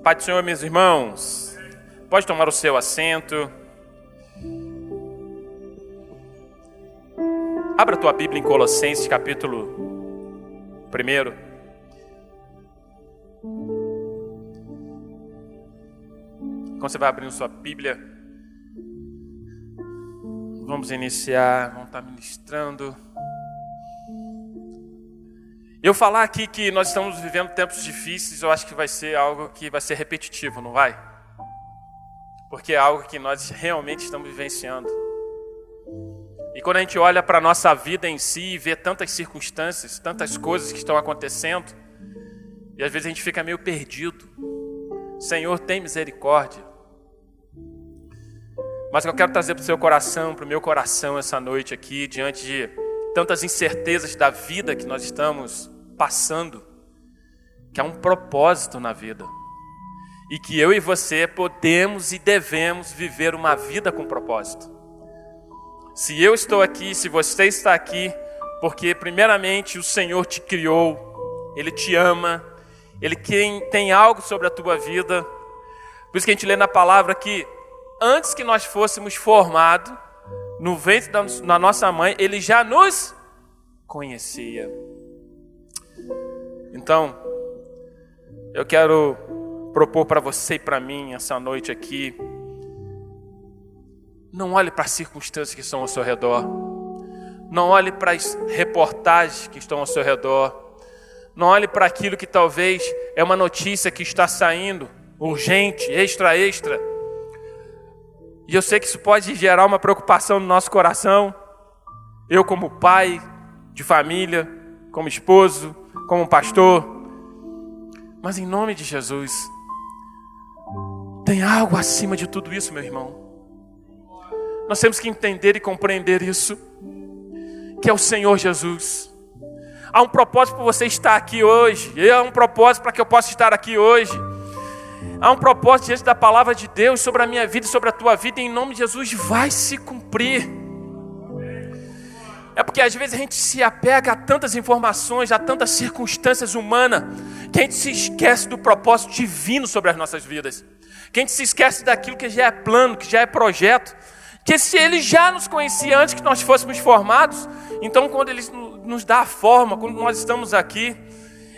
Pai do Senhor, meus irmãos, pode tomar o seu assento. Abra a tua Bíblia em Colossenses, capítulo 1. Quando você vai abrindo sua Bíblia, vamos iniciar, vamos estar ministrando. Eu falar aqui que nós estamos vivendo tempos difíceis, eu acho que vai ser algo que vai ser repetitivo, não vai? Porque é algo que nós realmente estamos vivenciando. E quando a gente olha para a nossa vida em si e vê tantas circunstâncias, tantas coisas que estão acontecendo, e às vezes a gente fica meio perdido. Senhor, tem misericórdia. Mas eu quero trazer para o seu coração, para o meu coração essa noite aqui, diante de tantas incertezas da vida que nós estamos passando, que há um propósito na vida. E que eu e você podemos e devemos viver uma vida com propósito. Se eu estou aqui, se você está aqui, porque primeiramente o Senhor te criou, Ele te ama, Ele tem algo sobre a tua vida. Por isso que a gente lê na palavra que antes que nós fôssemos formados no ventre da nossa mãe, Ele já nos conhecia. Então, eu quero propor para você e para mim essa noite aqui: não olhe para as circunstâncias que estão ao seu redor, não olhe para as reportagens que estão ao seu redor, não olhe para aquilo que talvez é uma notícia que está saindo, urgente, extra. E eu sei que isso pode gerar uma preocupação no nosso coração. Eu como pai de família, como esposo, como pastor. Mas em nome de Jesus, tem algo acima de tudo isso, meu irmão. Nós temos que entender e compreender isso, que é o Senhor Jesus. Há um propósito para você estar aqui hoje. Há um propósito para que eu possa estar aqui hoje. Há um propósito diante da palavra de Deus sobre a minha vida e sobre a tua vida, e em nome de Jesus vai se cumprir. É porque às vezes a gente se apega a tantas informações, a tantas circunstâncias humanas, que a gente se esquece do propósito divino sobre as nossas vidas. Que a gente se esquece daquilo que já é plano, que já é projeto. Que se Ele já nos conhecia antes que nós fôssemos formados, então quando Ele nos dá a forma, quando nós estamos aqui,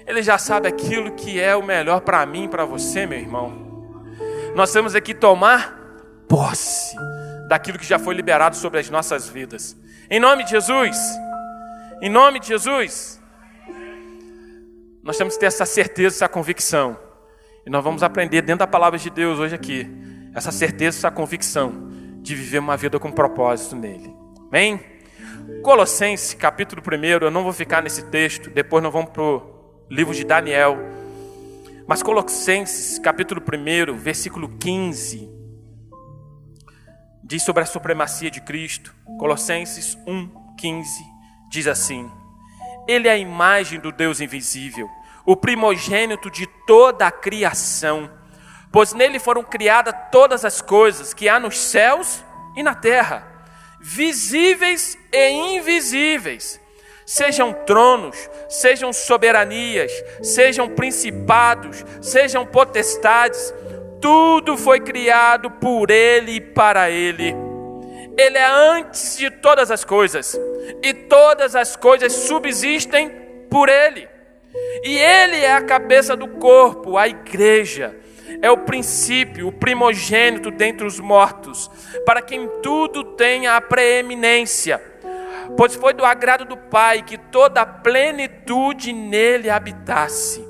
Ele já sabe aquilo que é o melhor para mim e para você, meu irmão. Nós temos aqui tomar posse daquilo que já foi liberado sobre as nossas vidas. Em nome de Jesus, em nome de Jesus, nós temos que ter essa certeza, essa convicção. E nós vamos aprender dentro da palavra de Deus hoje aqui, essa certeza, essa convicção de viver uma vida com propósito nele. Amém? Colossenses, capítulo 1, eu não vou ficar nesse texto, depois nós vamos para o livro de Daniel. Mas Colossenses, capítulo 1, versículo 15, diz sobre a supremacia de Cristo. Colossenses 1:15 diz assim: Ele é a imagem do Deus invisível, o primogênito de toda a criação, pois nele foram criadas todas as coisas que há nos céus e na terra, visíveis e invisíveis, sejam tronos, sejam soberanias, sejam principados, sejam potestades, tudo foi criado por Ele e para Ele. Ele é antes de todas as coisas, e todas as coisas subsistem por Ele. E Ele é a cabeça do corpo, a igreja. É o princípio, o primogênito dentre os mortos, para quem tudo tenha a preeminência. Pois foi do agrado do Pai que toda a plenitude nele habitasse,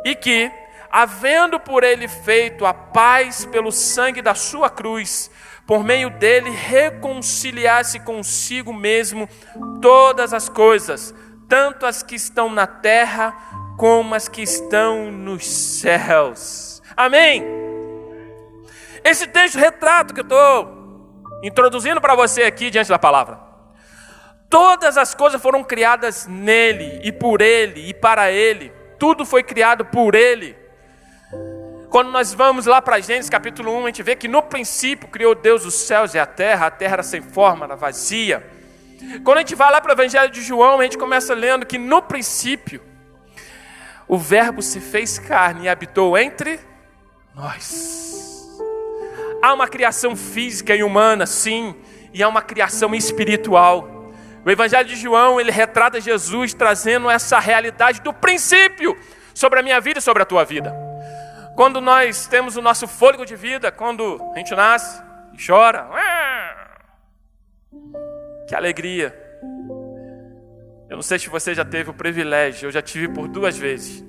e que, havendo por ele feito a paz pelo sangue da sua cruz, por meio dele reconciliasse consigo mesmo todas as coisas, tanto as que estão na terra como as que estão nos céus. Amém? Esse texto retrato que eu estou introduzindo para você aqui diante da palavra. Todas as coisas foram criadas nele, e por ele, e para ele. Tudo foi criado por ele. Quando nós vamos lá para Gênesis capítulo 1, a gente vê que no princípio criou Deus os céus e a terra era sem forma, era vazia. Quando a gente vai lá para o Evangelho de João, a gente começa lendo que no princípio o verbo se fez carne e habitou entre nós. Há uma criação física e humana, sim, e há uma criação espiritual. O Evangelho de João, ele retrata Jesus trazendo essa realidade do princípio sobre a minha vida e sobre a tua vida. Quando nós temos o nosso fôlego de vida, quando a gente nasce e chora, que alegria. Eu não sei se você já teve o privilégio, eu já tive por 2 vezes,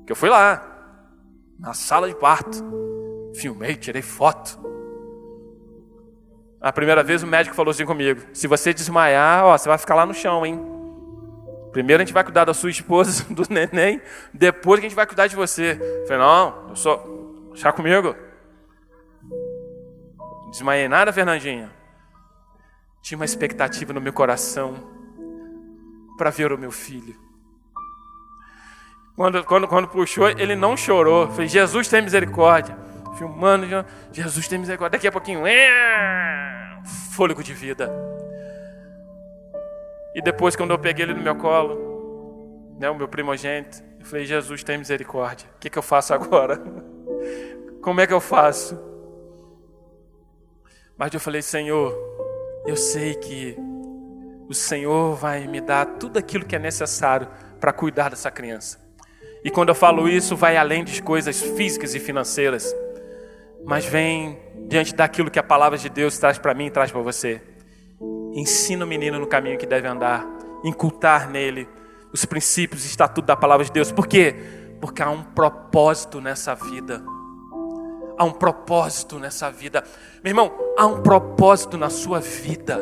que eu fui lá, na sala de parto, filmei, tirei foto. A primeira vez o médico falou assim comigo: se você desmaiar, você vai ficar lá no chão, hein? Primeiro a gente vai cuidar da sua esposa, do neném, depois que a gente vai cuidar de você. Eu falei: não, chá comigo. Não desmaiei nada, Fernandinha. Tinha uma expectativa no meu coração para ver o meu filho. Quando puxou, ele não chorou. Eu falei: Jesus tem misericórdia. Filmando, Jesus tem misericórdia. Daqui a pouquinho, fôlego de vida. E depois, quando eu peguei ele no meu colo, o meu primogênito, eu falei: Jesus tem misericórdia. O que eu faço agora? Como é que eu faço? Mas eu falei: Senhor, eu sei que o Senhor vai me dar tudo aquilo que é necessário para cuidar dessa criança. E quando eu falo isso, vai além de coisas físicas e financeiras, mas vem diante daquilo que a palavra de Deus traz para mim e traz para você. Ensina o menino no caminho que deve andar, incultar nele os princípios e estatutos da palavra de Deus. Por quê? Porque há um propósito nessa vida. Há um propósito nessa vida. Meu irmão, há um propósito na sua vida.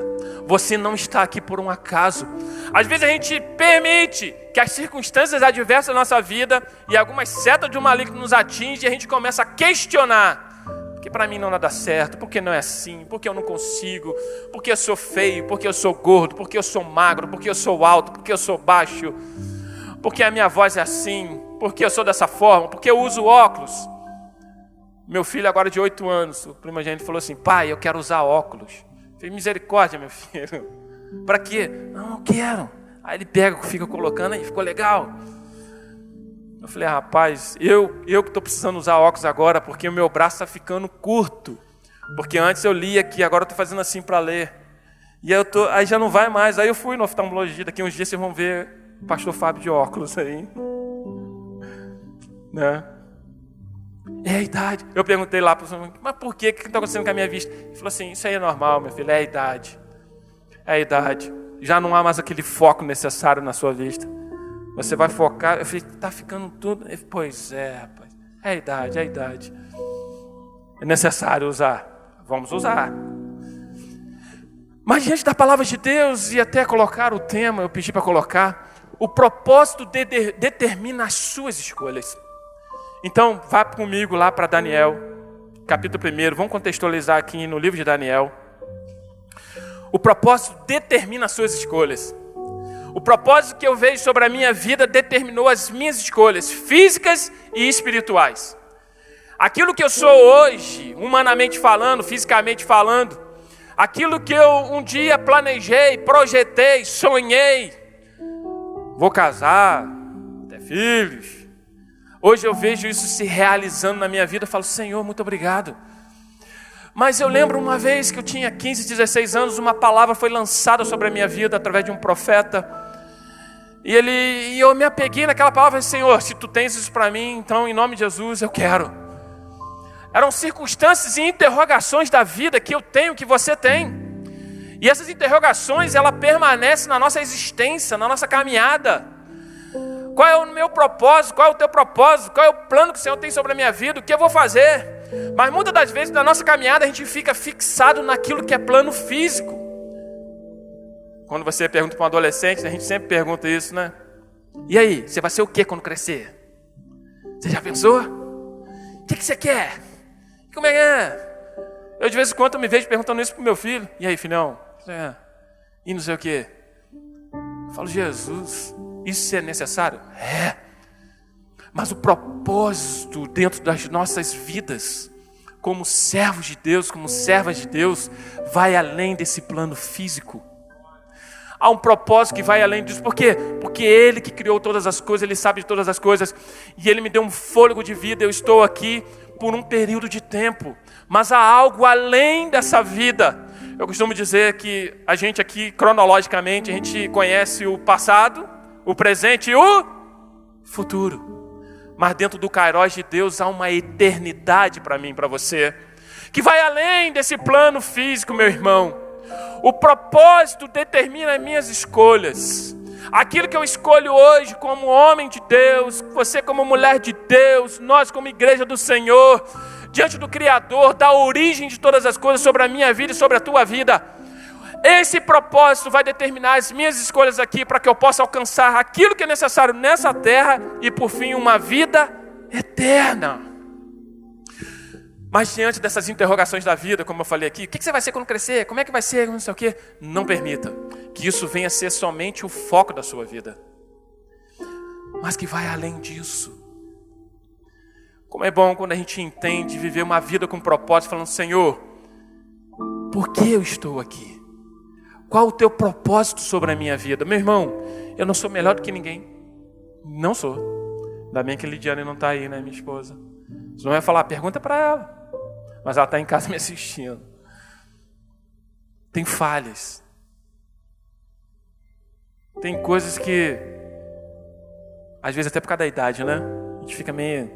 Você não está aqui por um acaso. Às vezes a gente permite que as circunstâncias adversas da nossa vida e algumas setas de um maligno nos atingem e a gente começa a questionar. Porque para mim não dá certo, porque não é assim, porque eu não consigo, porque eu sou feio, porque eu sou gordo, porque eu sou magro, porque eu sou alto, porque eu sou baixo, porque a minha voz é assim, porque eu sou dessa forma, porque eu uso óculos. Meu filho agora de 8 anos, o primogênito falou assim: pai, eu quero usar óculos. Eu falei: misericórdia, meu filho. Para quê? Não, eu quero. Aí ele pega, fica colocando, aí ficou legal. Eu falei: rapaz, eu que estou precisando usar óculos agora, porque o meu braço está ficando curto. Porque antes eu lia aqui, agora eu estou fazendo assim para ler. E aí já não vai mais. Aí eu fui no oftalmologista, daqui uns dias vocês vão ver o pastor Fábio de óculos aí. Né? É a idade. Eu perguntei lá para o senhor: mas por quê? O que está acontecendo com a minha vista? Ele falou assim: isso aí é normal, meu filho, é a idade. É a idade. Já não há mais aquele foco necessário na sua vista. Você vai focar. Eu falei: está ficando tudo. Ele falou: pois é, rapaz. É a idade, é a idade. É necessário usar. Vamos usar. Mas diante da palavra de Deus, e até colocar o tema, eu pedi para colocar, o propósito determina as suas escolhas. Então, vá comigo lá para Daniel, capítulo 1. Vamos contextualizar aqui no livro de Daniel. O propósito determina as suas escolhas. O propósito que eu vejo sobre a minha vida determinou as minhas escolhas físicas e espirituais. Aquilo que eu sou hoje, humanamente falando, fisicamente falando, aquilo que eu um dia planejei, projetei, sonhei, vou casar, ter filhos. Hoje eu vejo isso se realizando na minha vida. Eu falo: Senhor, muito obrigado. Mas eu lembro uma vez que eu tinha 15, 16 anos, uma palavra foi lançada sobre a minha vida através de um profeta. E eu me apeguei naquela palavra: Senhor, se tu tens isso para mim, então em nome de Jesus eu quero. Eram circunstâncias e interrogações da vida que eu tenho, que você tem. E essas interrogações, ela permanecem na nossa existência, na nossa caminhada. Qual é o meu propósito? Qual é o teu propósito? Qual é o plano que o Senhor tem sobre a minha vida? O que eu vou fazer? Mas muitas das vezes na nossa caminhada a gente fica fixado naquilo que é plano físico. Quando você pergunta para um adolescente, a gente sempre pergunta isso, né? E aí, você vai ser o que quando crescer? Você já pensou? O que você quer? Como é que é? Eu de vez em quando me vejo perguntando isso para o meu filho. E aí, filhão? E não sei o que. Eu falo: Jesus, isso é necessário? É. Mas o propósito dentro das nossas vidas, como servos de Deus, como servas de Deus, vai além desse plano físico. Há um propósito que vai além disso. Por quê? Porque Ele que criou todas as coisas, Ele sabe de todas as coisas. E Ele me deu um fôlego de vida. Eu estou aqui por um período de tempo, mas há algo além dessa vida. Eu costumo dizer que a gente aqui, cronologicamente, a gente conhece o passado, o presente e o futuro. Mas dentro do Kairos de Deus há uma eternidade para mim e para você, que vai além desse plano físico, meu irmão. O propósito determina as minhas escolhas. Aquilo que eu escolho hoje como homem de Deus, você como mulher de Deus, nós como igreja do Senhor, diante do Criador, da origem de todas as coisas sobre a minha vida e sobre a tua vida. Esse propósito vai determinar as minhas escolhas aqui para que eu possa alcançar aquilo que é necessário nessa terra e por fim uma vida eterna. Mas diante dessas interrogações da vida, como eu falei aqui, o que você vai ser quando crescer? Como é que vai ser? Não sei o quê. Não permita que isso venha a ser somente o foco da sua vida, mas que vai além disso. Como é bom quando a gente entende viver uma vida com propósito, falando: Senhor, por que eu estou aqui? Qual o teu propósito sobre a minha vida? Meu irmão, eu não sou melhor do que ninguém. Não sou. Ainda bem que a Lidiane não está aí, né, minha esposa? Você não vai falar, pergunta para ela. Mas ela está em casa me assistindo. Tem falhas. Tem coisas que, às vezes até por causa da idade, né? A gente fica meio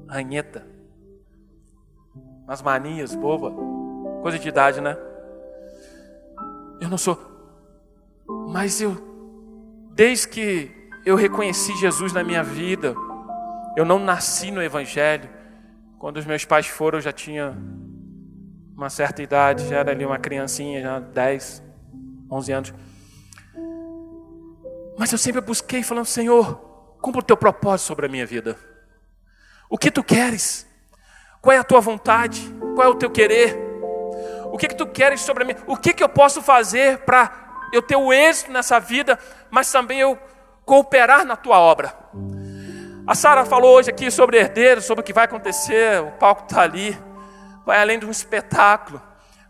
ranheta. Umas manias, boba. Coisa de idade, né? Eu não sou. Mas desde que eu reconheci Jesus na minha vida, eu não nasci no Evangelho. Quando os meus pais foram, eu já tinha uma certa idade, já era ali uma criancinha, já 10, 11 anos. Mas eu sempre busquei falando: Senhor, cumpra o teu propósito sobre a minha vida. O que tu queres? Qual é a tua vontade? Qual é o teu querer? O que tu queres sobre a minha? O que eu posso fazer para eu ter o êxito nessa vida, mas também eu cooperar na tua obra? A Sara falou hoje aqui sobre herdeiros, sobre o que vai acontecer, o palco está ali, vai além de um espetáculo.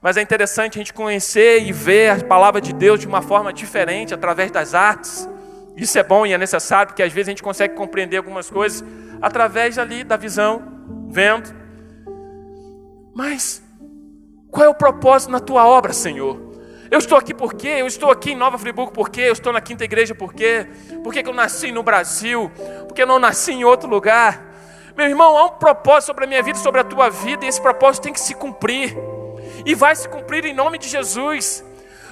Mas é interessante a gente conhecer e ver a palavra de Deus de uma forma diferente, através das artes. Isso é bom e é necessário, porque às vezes a gente consegue compreender algumas coisas através ali da visão, vendo. Mas qual é o propósito na tua obra, Senhor? Eu estou aqui por quê? Eu estou aqui em Nova Friburgo por quê? Eu estou na Quinta Igreja por quê? Por que eu nasci no Brasil? Por que eu não nasci em outro lugar? Meu irmão, há um propósito sobre a minha vida, sobre a tua vida, e esse propósito tem que se cumprir. E vai se cumprir em nome de Jesus.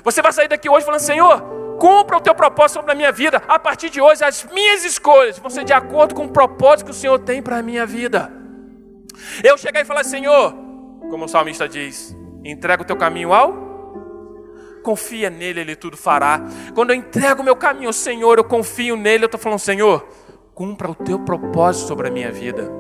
Você vai sair daqui hoje falando: Senhor, cumpra o teu propósito sobre a minha vida. A partir de hoje, as minhas escolhas vão ser de acordo com o propósito que o Senhor tem para a minha vida. Eu chegar e falar: Senhor, como o salmista diz, entrega o teu caminho ao... Confia nele, ele tudo fará. Quando eu entrego o meu caminho ao Senhor, eu confio nele, eu estou falando: Senhor, cumpra o teu propósito sobre a minha vida.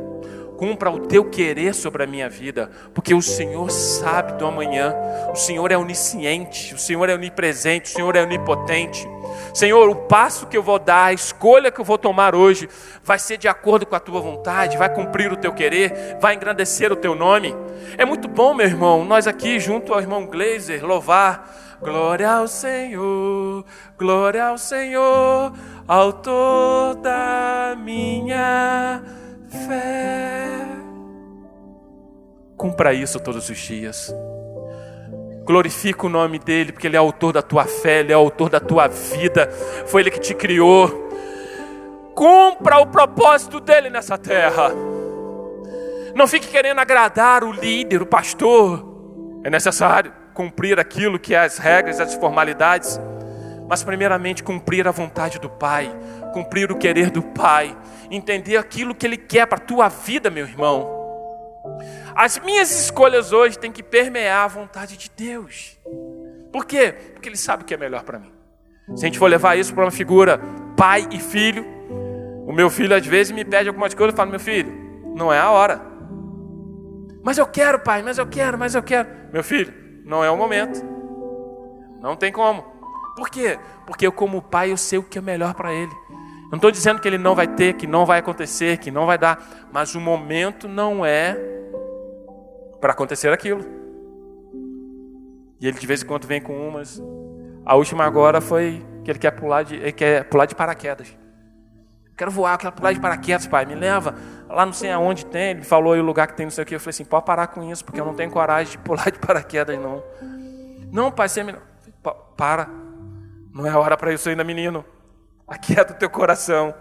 Cumpra o teu querer sobre a minha vida. Porque o Senhor sabe do amanhã. O Senhor é onisciente, o Senhor é onipresente, o Senhor é onipotente. Senhor, o passo que eu vou dar, a escolha que eu vou tomar hoje, vai ser de acordo com a tua vontade, vai cumprir o teu querer, vai engrandecer o teu nome. É muito bom, meu irmão, nós aqui junto ao irmão Gleiser louvar: glória ao Senhor, autor da minha fé. Cumpra isso todos os dias. Glorifica o nome dele, porque ele é autor da tua fé, ele é autor da tua vida. Foi ele que te criou. Cumpra o propósito dele nessa terra. Não fique querendo agradar o líder, o pastor. É necessário cumprir aquilo que é as regras, as formalidades, mas primeiramente cumprir a vontade do Pai, cumprir o querer do Pai, entender aquilo que Ele quer para a tua vida, meu irmão. As minhas escolhas hoje têm que permear a vontade de Deus. Por quê? Porque Ele sabe o que é melhor para mim. Se a gente for levar isso para uma figura pai e filho, o meu filho às vezes me pede algumas coisas, eu falo: meu filho, não é a hora. Mas eu quero, pai, mas eu quero. Meu filho, não é o momento. Não tem como. Por quê? Porque eu, como pai, eu sei o que é melhor para ele. Eu não estou dizendo que ele não vai ter, que não vai acontecer, que não vai dar. Mas o momento não é para acontecer aquilo. E ele de vez em quando vem com umas. A última agora foi que ele quer pular de paraquedas. Quero voar, quero pular de paraquedas, pai. Me leva lá, não sei aonde tem. Ele falou aí o lugar que tem, não sei o que. Eu falei assim, pode parar com isso, porque eu não tenho coragem de pular de paraquedas, não. Não, pai, você me... Para. Não é hora para isso ainda, menino. Aquieta o teu coração.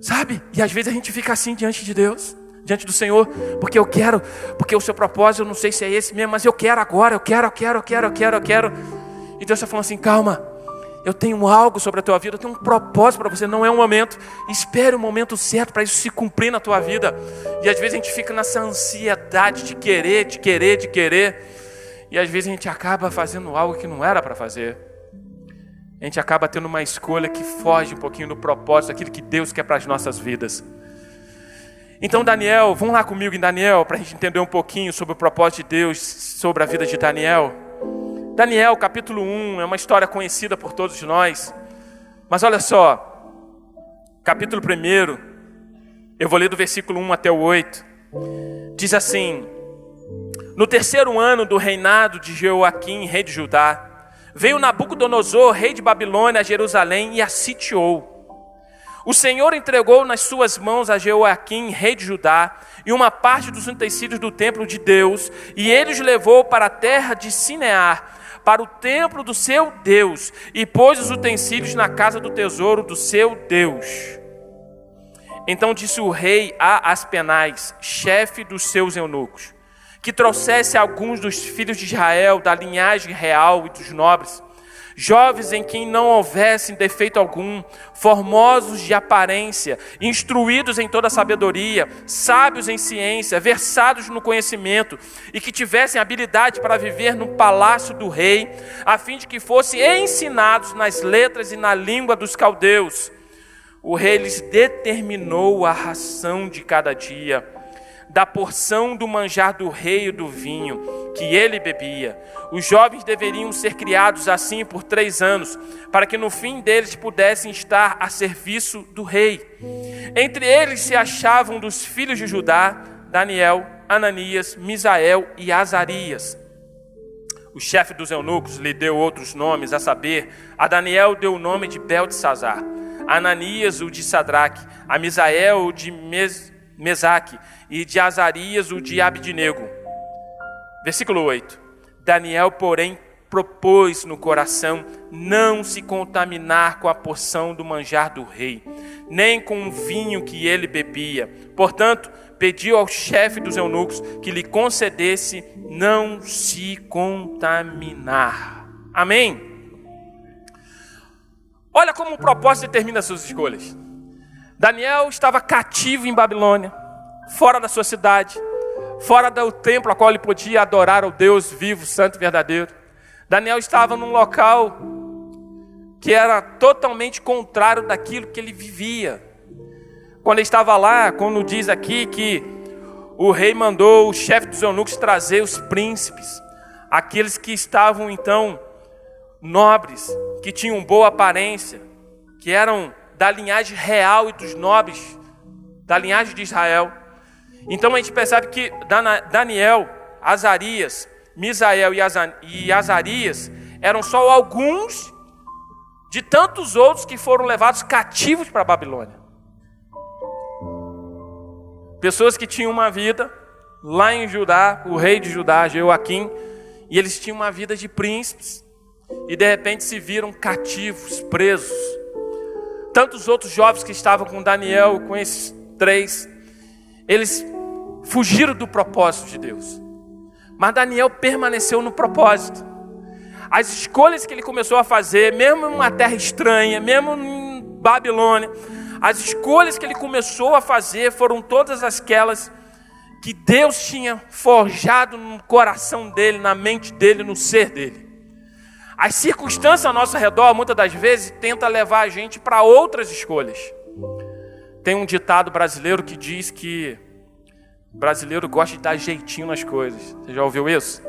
Sabe? E às vezes a gente fica assim diante de Deus, diante do Senhor, porque eu quero, porque o seu propósito, eu não sei se é esse mesmo, mas eu quero agora, eu quero. E Deus está falando assim, calma, eu tenho algo sobre a tua vida, eu tenho um propósito para você, não é um momento, espere o momento certo para isso se cumprir na tua vida. E às vezes a gente fica nessa ansiedade de querer, e às vezes a gente acaba fazendo algo que não era para fazer. A gente acaba tendo uma escolha que foge um pouquinho do propósito, daquilo que Deus quer para as nossas vidas. Então Daniel, vamos lá comigo em Daniel, para a gente entender um pouquinho sobre o propósito de Deus, sobre a vida de Daniel. Daniel, capítulo 1, é uma história conhecida por todos nós. Mas olha só, capítulo 1, eu vou ler do versículo 1 até o 8. Diz assim: no 3º ano do reinado de Jeoaquim, rei de Judá, veio Nabucodonosor, rei de Babilônia, a Jerusalém e a sitiou. O Senhor entregou nas suas mãos a Jeoaquim, rei de Judá, e uma parte dos utensílios do templo de Deus, e ele os levou para a terra de Sinear, para o templo do seu Deus, e pôs os utensílios na casa do tesouro do seu Deus. Então disse o rei a Aspenaz, chefe dos seus eunucos, que trouxesse alguns dos filhos de Israel, da linhagem real e dos nobres, jovens em quem não houvesse defeito algum, formosos de aparência, instruídos em toda sabedoria, sábios em ciência, versados no conhecimento, e que tivessem habilidade para viver no palácio do rei, a fim de que fossem ensinados nas letras e na língua dos caldeus. O rei lhes determinou a ração de cada dia, da porção do manjar do rei e do vinho que ele bebia. Os jovens deveriam ser criados assim por 3 anos, para que no fim deles pudessem estar a serviço do rei. Entre eles se achavam dos filhos de Judá, Daniel, Ananias, Misael e Azarias. O chefe dos eunucos lhe deu outros nomes, a saber, a Daniel deu o nome de Beltesazar, a Ananias o de Sadraque, a Misael o de Mesaque, e de Azarias o de Abidnego. Versículo 8. Daniel, porém, propôs no coração não se contaminar com a porção do manjar do rei, nem com o vinho que ele bebia. Portanto, pediu ao chefe dos eunucos que lhe concedesse não se contaminar. Amém? Olha como o propósito determina as suas escolhas. Daniel estava cativo em Babilônia, fora da sua cidade, fora do templo a qual ele podia adorar ao Deus vivo, santo e verdadeiro. Daniel estava num local que era totalmente contrário daquilo que ele vivia. Quando ele estava lá, quando diz aqui que o rei mandou o chefe dos eunucos trazer os príncipes, aqueles que estavam então nobres, que tinham boa aparência, que eram da linhagem real e dos nobres, da linhagem de Israel. Então a gente percebe que Daniel, Azarias, Misael e Azarias eram só alguns de tantos outros que foram levados cativos para a Babilônia. Pessoas que tinham uma vida lá em Judá, o rei de Judá, Jeoaquim, e eles tinham uma vida de príncipes, e de repente se viram cativos, presos. Tantos outros jovens que estavam com Daniel, com esses 3, eles fugiram do propósito de Deus. Mas Daniel permaneceu no propósito. As escolhas que ele começou a fazer, mesmo em uma terra estranha, mesmo em Babilônia, as escolhas que ele começou a fazer foram todas aquelas que Deus tinha forjado no coração dele, na mente dele, no ser dele. As circunstâncias ao nosso redor, muitas das vezes, tentam levar a gente para outras escolhas. Tem um ditado brasileiro que diz que o brasileiro gosta de dar jeitinho nas coisas. Você já ouviu isso?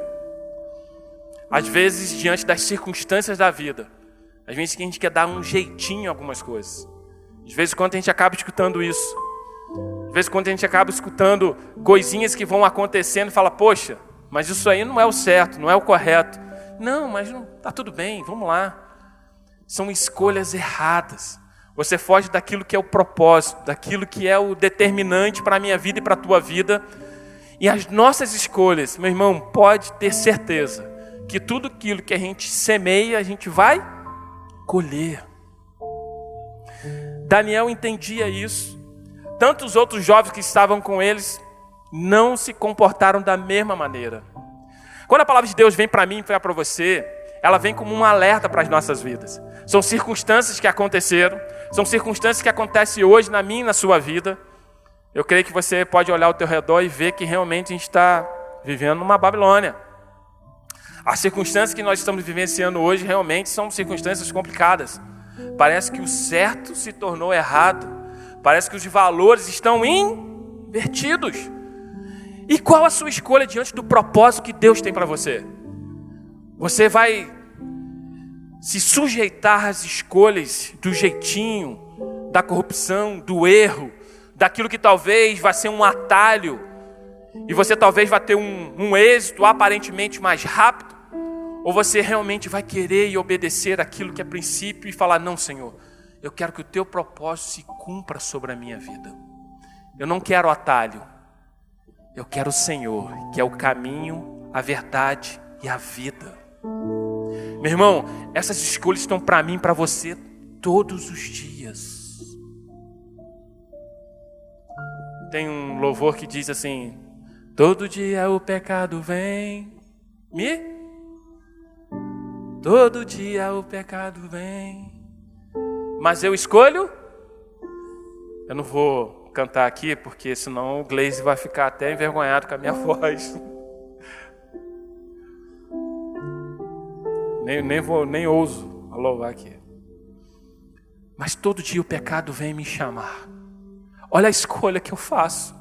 Às vezes, diante das circunstâncias da vida, às vezes a gente quer dar um jeitinho em algumas coisas. De vez em quando a gente acaba escutando isso. De vez em quando a gente acaba escutando coisinhas que vão acontecendo e fala, poxa, mas isso aí não é o certo, não é o correto. Não, mas não, tá tudo bem, vamos lá. São escolhas erradas. Você foge daquilo que é o propósito, daquilo que é o determinante para a minha vida e para a tua vida. E as nossas escolhas, meu irmão, pode ter certeza que tudo aquilo que a gente semeia, a gente vai colher. Daniel entendia isso. Tantos outros jovens que estavam com eles não se comportaram da mesma maneira. Quando a palavra de Deus vem para mim e para você, ela vem como um alerta para as nossas vidas. São circunstâncias que aconteceram, são circunstâncias que acontecem hoje na minha e na sua vida. Eu creio que você pode olhar ao teu redor e ver que realmente a gente está vivendo numa Babilônia. As circunstâncias que nós estamos vivenciando hoje realmente são circunstâncias complicadas. Parece que o certo se tornou errado. Parece que os valores estão invertidos. E qual a sua escolha diante do propósito que Deus tem para você? Você vai se sujeitar às escolhas do jeitinho, da corrupção, do erro, daquilo que talvez vai ser um atalho, e você talvez vai ter um êxito aparentemente mais rápido, ou você realmente vai querer e obedecer aquilo que é princípio e falar, não, Senhor, eu quero que o teu propósito se cumpra sobre a minha vida. Eu não quero atalho, eu quero o Senhor, que é o caminho, a verdade e a vida. Meu irmão, essas escolhas estão para mim e para você todos os dias. Tem um louvor que diz assim, todo dia o pecado vem todo dia o pecado vem, mas eu escolho. Eu não vou cantar aqui, porque senão o Glaze vai ficar até envergonhado com a minha voz. Nem ouso louvar aqui. Mas todo dia o pecado vem me chamar. Olha a escolha que eu faço.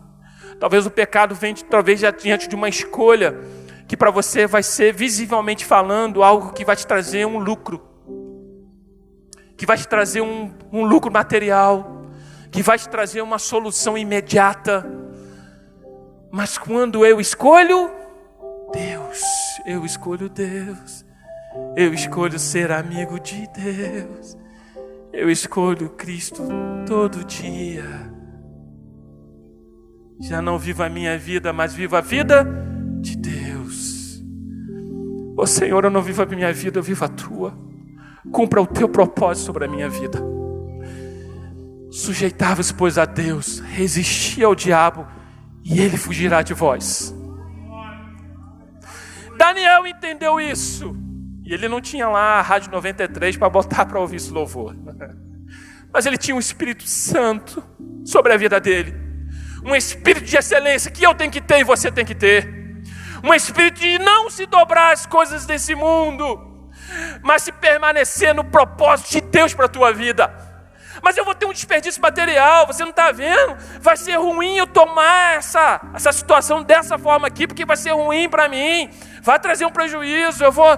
Talvez o pecado venha diante de uma escolha que para você vai ser, visivelmente falando, algo que vai te trazer um lucro. Que vai te trazer um lucro material. Que vai te trazer uma solução imediata. Mas quando eu escolho Deus, eu escolho Deus. Eu escolho ser amigo de Deus. Eu escolho Cristo todo dia. Já não vivo a minha vida, mas vivo a vida de Deus. Ó Senhor, eu não vivo a minha vida, eu vivo a tua. Cumpra o teu propósito sobre a minha vida. Sujeitai-vos, pois, a Deus, resisti ao diabo e ele fugirá de vós. Daniel entendeu isso. E ele não tinha lá a Rádio 93 para botar para ouvir esse louvor. Mas ele tinha um Espírito Santo sobre a vida dele. Um espírito de excelência que eu tenho que ter e você tem que ter. Um espírito de não se dobrar às coisas desse mundo, mas se permanecer no propósito de Deus para a tua vida. Mas eu vou ter um desperdício material, você não está vendo? Vai ser ruim eu tomar essa situação dessa forma aqui, porque vai ser ruim para mim. Vai trazer um prejuízo, eu vou...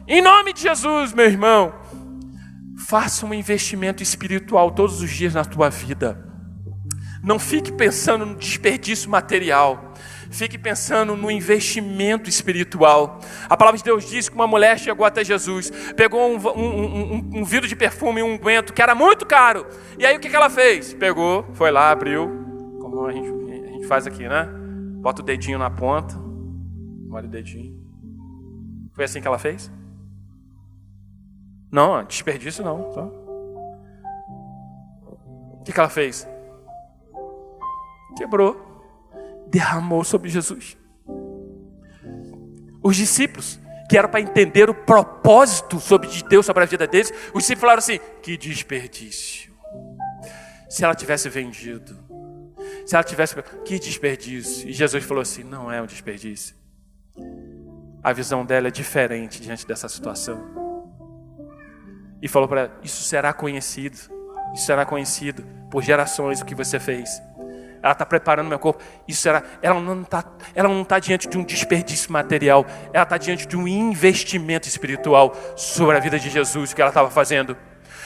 Em nome de Jesus, meu irmão, faça um investimento espiritual todos os dias na tua vida. Não fique pensando no desperdício material. Fique pensando no investimento espiritual. A palavra de Deus diz que uma mulher chegou até Jesus, pegou um vidro de perfume e um unguento que era muito caro. E aí o que ela fez? Pegou, foi lá, abriu, como a gente faz aqui, né? Bota o dedinho na ponta, olha o dedinho. Foi assim que ela fez? Não, desperdício não. Tá? O que ela fez? Quebrou, derramou sobre Jesus. Os discípulos, que eram para entender o propósito de Deus sobre a vida deles, os discípulos falaram assim, que desperdício. Se ela tivesse vendido, que desperdício. E Jesus falou assim, não é um desperdício. A visão dela é diferente diante dessa situação. E falou para ela, isso será conhecido por gerações o que você fez. Ela está preparando meu corpo. Ela não está diante de um desperdício material. Ela está diante de um investimento espiritual sobre a vida de Jesus, o que ela estava fazendo.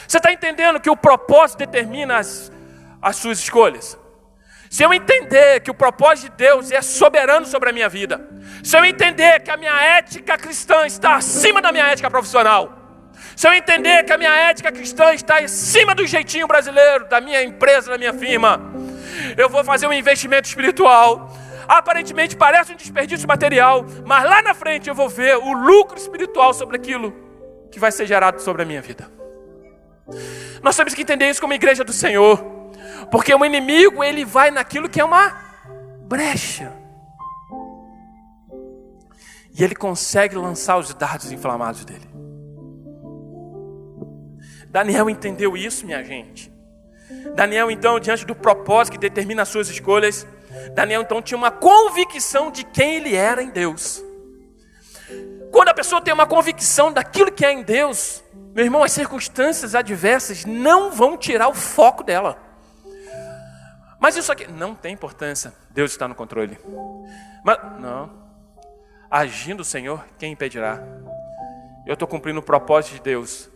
Você está entendendo que o propósito determina as suas escolhas? Se eu entender que o propósito de Deus é soberano sobre a minha vida, se eu entender que a minha ética cristã está acima da minha ética profissional, Se eu entender que a minha ética cristã está em cima do jeitinho brasileiro, da minha empresa, da minha firma, eu vou fazer um investimento espiritual. Aparentemente parece um desperdício material, mas lá na frente eu vou ver o lucro espiritual sobre aquilo que vai ser gerado sobre a minha vida. Nós temos que entender isso como igreja do Senhor, porque o inimigo, ele vai naquilo que é uma brecha, e ele consegue lançar os dardos inflamados dele. Daniel entendeu isso, minha gente. Daniel, então, diante do propósito que determina as suas escolhas, Daniel, então, tinha uma convicção de quem ele era em Deus. Quando a pessoa tem uma convicção daquilo que é em Deus, meu irmão, as circunstâncias adversas não vão tirar o foco dela. Mas isso aqui não tem importância, Deus está no controle. Mas, não, agindo o Senhor, quem impedirá? Eu estou cumprindo o propósito de Deus.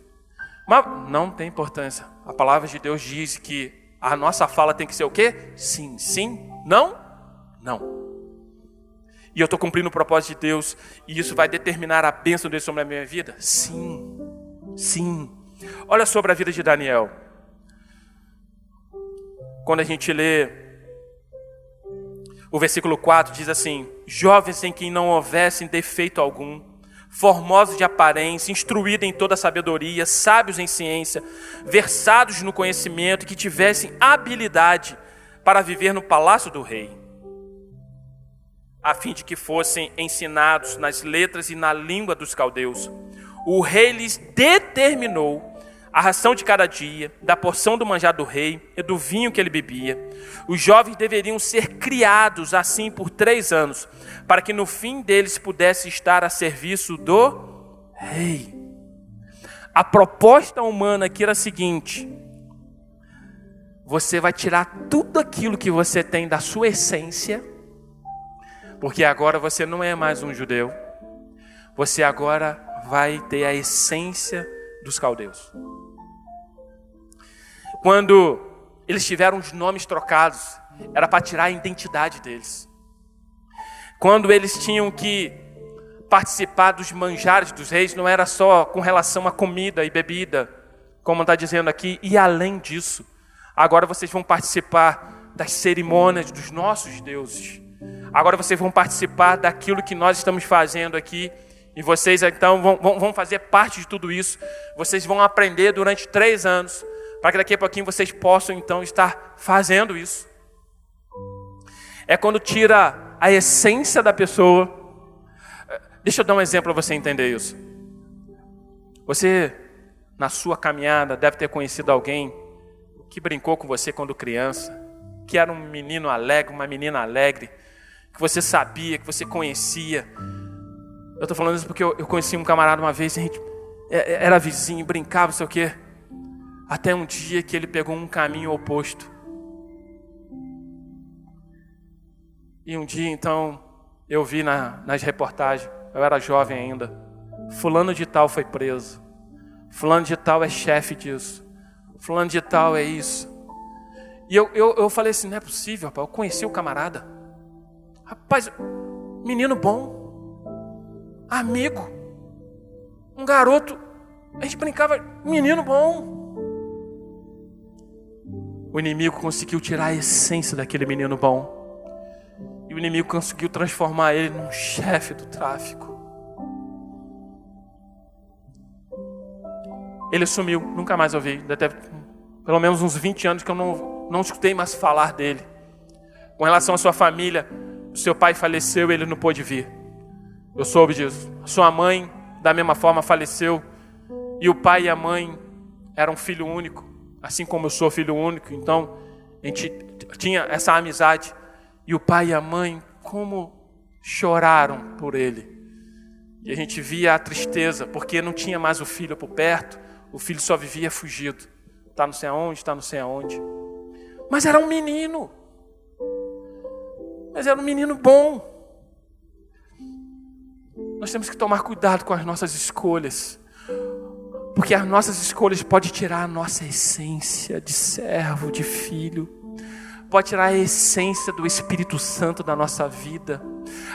Mas não tem importância. A palavra de Deus diz que a nossa fala tem que ser o quê? Sim, sim, não, não. E eu estou cumprindo o propósito de Deus, e isso vai determinar a bênção dele sobre a minha vida? Sim, sim. Olha sobre a vida de Daniel. Quando a gente lê o versículo 4, diz assim: jovens em quem não houvesse defeito algum, formosos de aparência, instruídos em toda a sabedoria, sábios em ciência, versados no conhecimento, que tivessem habilidade para viver no palácio do rei, a fim de que fossem ensinados nas letras e na língua dos caldeus. O rei lhes determinou a ração de cada dia, da porção do manjar do rei e do vinho que ele bebia. Os jovens deveriam ser criados assim por 3 anos, para que no fim deles pudesse estar a serviço do rei. A proposta humana aqui era a seguinte: você vai tirar tudo aquilo que você tem da sua essência, porque agora você não é mais um judeu, você agora vai ter a essência dos caldeus. Quando eles tiveram os nomes trocados, era para tirar a identidade deles. Quando eles tinham que participar dos manjares dos reis, não era só com relação a comida e bebida, como está dizendo aqui, e além disso, agora vocês vão participar das cerimônias dos nossos deuses. Agora vocês vão participar daquilo que nós estamos fazendo aqui, e vocês então vão fazer parte de tudo isso. Vocês vão aprender durante 3 anos, para que daqui a pouquinho vocês possam então estar fazendo isso. É quando tira a essência da pessoa. Deixa eu dar um exemplo para você entender isso. Você, na sua caminhada, deve ter conhecido alguém que brincou com você quando criança, que era um menino alegre, uma menina alegre, que você sabia, que você conhecia. Eu estou falando isso porque eu conheci um camarada uma vez, a gente era vizinho, brincava, não sei o quê. Até um dia que ele pegou um caminho oposto. E um dia, então, eu vi nas reportagens, eu era jovem ainda, fulano de tal foi preso, fulano de tal é chefe disso, fulano de tal é isso. E eu falei assim, não é possível, rapaz, eu conheci o camarada. Rapaz, menino bom, amigo, um garoto, a gente brincava, menino bom. O inimigo conseguiu tirar a essência daquele menino bom. E o inimigo conseguiu transformar ele num chefe do tráfico. Ele sumiu, nunca mais ouvi. Deve ter pelo menos uns 20 anos que eu não escutei mais falar dele. Com relação à sua família, o seu pai faleceu e ele não pôde vir. Eu soube disso. Sua mãe, da mesma forma, faleceu. E o pai e a mãe eram filho único. Assim como eu sou filho único, então a gente tinha essa amizade. E o pai e a mãe, como choraram por ele. E a gente via a tristeza, porque não tinha mais o filho por perto. O filho só vivia fugido. Está não sei aonde, está não sei aonde. Mas era um menino. Mas era um menino bom. Nós temos que tomar cuidado com as nossas escolhas. Porque as nossas escolhas podem tirar a nossa essência de servo, de filho. Pode tirar a essência do Espírito Santo da nossa vida.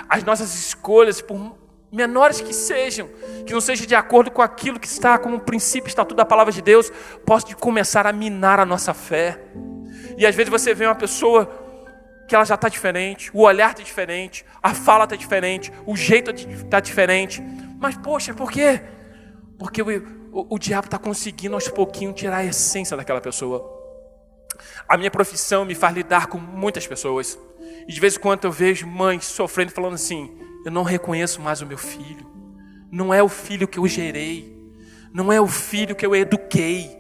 As nossas escolhas, por menores que sejam, que não seja de acordo com aquilo que está como um princípio, estatuto da palavra de Deus, possa começar a minar a nossa fé. E às vezes você vê uma pessoa que ela já está diferente, o olhar está diferente, a fala está diferente, o jeito está diferente. Mas poxa, por quê? Porque o diabo está conseguindo aos pouquinhos tirar a essência daquela pessoa. A minha profissão me faz lidar com muitas pessoas. E de vez em quando eu vejo mães sofrendo, falando assim: eu não reconheço mais o meu filho. Não é o filho que eu gerei. Não é o filho que eu eduquei.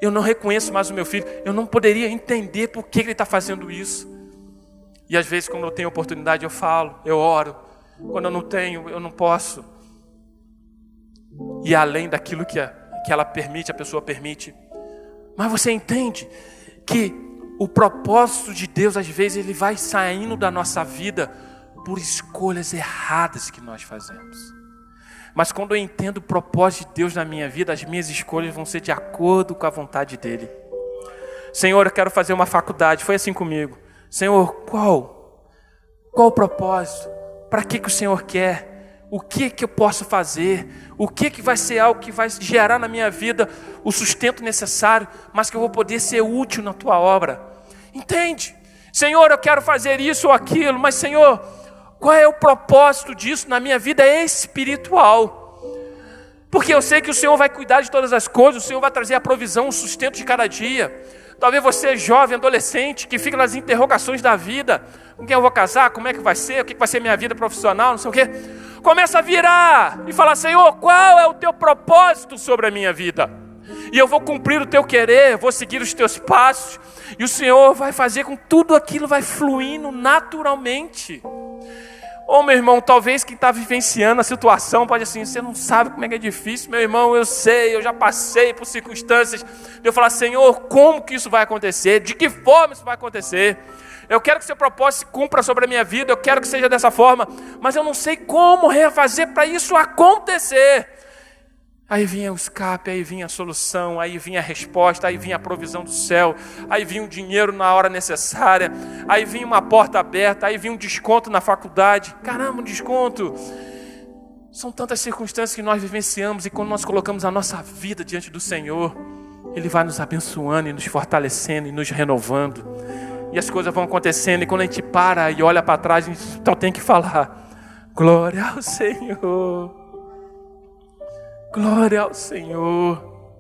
Eu não reconheço mais o meu filho. Eu não poderia entender por que ele está fazendo isso. E às vezes, quando eu tenho oportunidade, eu falo, eu oro. Quando eu não tenho, eu não posso. E além daquilo que ela permite, a pessoa permite. Mas você entende que o propósito de Deus, às vezes, ele vai saindo da nossa vida por escolhas erradas que nós fazemos. Mas quando eu entendo o propósito de Deus na minha vida, as minhas escolhas vão ser de acordo com a vontade dEle. Senhor, eu quero fazer uma faculdade. Foi assim comigo. Senhor, qual o propósito? Para que o Senhor quer? O que eu posso fazer? O que vai ser algo que vai gerar na minha vida o sustento necessário, mas que eu vou poder ser útil na Tua obra? Entende? Senhor, eu quero fazer isso ou aquilo, mas Senhor, qual é o propósito disso na minha vida espiritual? Porque eu sei que o Senhor vai cuidar de todas as coisas, o Senhor vai trazer a provisão, o sustento de cada dia. Talvez você é jovem, adolescente, que fica nas interrogações da vida. Com quem eu vou casar? Como é que vai ser? O que vai ser minha vida profissional? Não sei o quê. Começa a virar e falar: Senhor, qual é o Teu propósito sobre a minha vida? E eu vou cumprir o Teu querer, vou seguir os Teus passos. E o Senhor vai fazer com que tudo aquilo vai fluindo naturalmente. Ô meu irmão, talvez quem está vivenciando a situação pode assim: você não sabe como é que é difícil. Meu irmão, eu sei, eu já passei por circunstâncias de eu falar: Senhor, como que isso vai acontecer? De que forma isso vai acontecer? Eu quero que seu propósito se cumpra sobre a minha vida, eu quero que seja dessa forma, mas eu não sei como refazer para isso acontecer. Aí vinha o escape, aí vinha a solução, aí vinha a resposta, aí vinha a provisão do céu, aí vinha o dinheiro na hora necessária, aí vinha uma porta aberta, aí vinha um desconto na faculdade. Caramba, um desconto! São tantas circunstâncias que nós vivenciamos, e quando nós colocamos a nossa vida diante do Senhor, Ele vai nos abençoando e nos fortalecendo e nos renovando. E as coisas vão acontecendo, e quando a gente para e olha para trás, a gente só tem que falar: glória ao Senhor. Glória ao Senhor.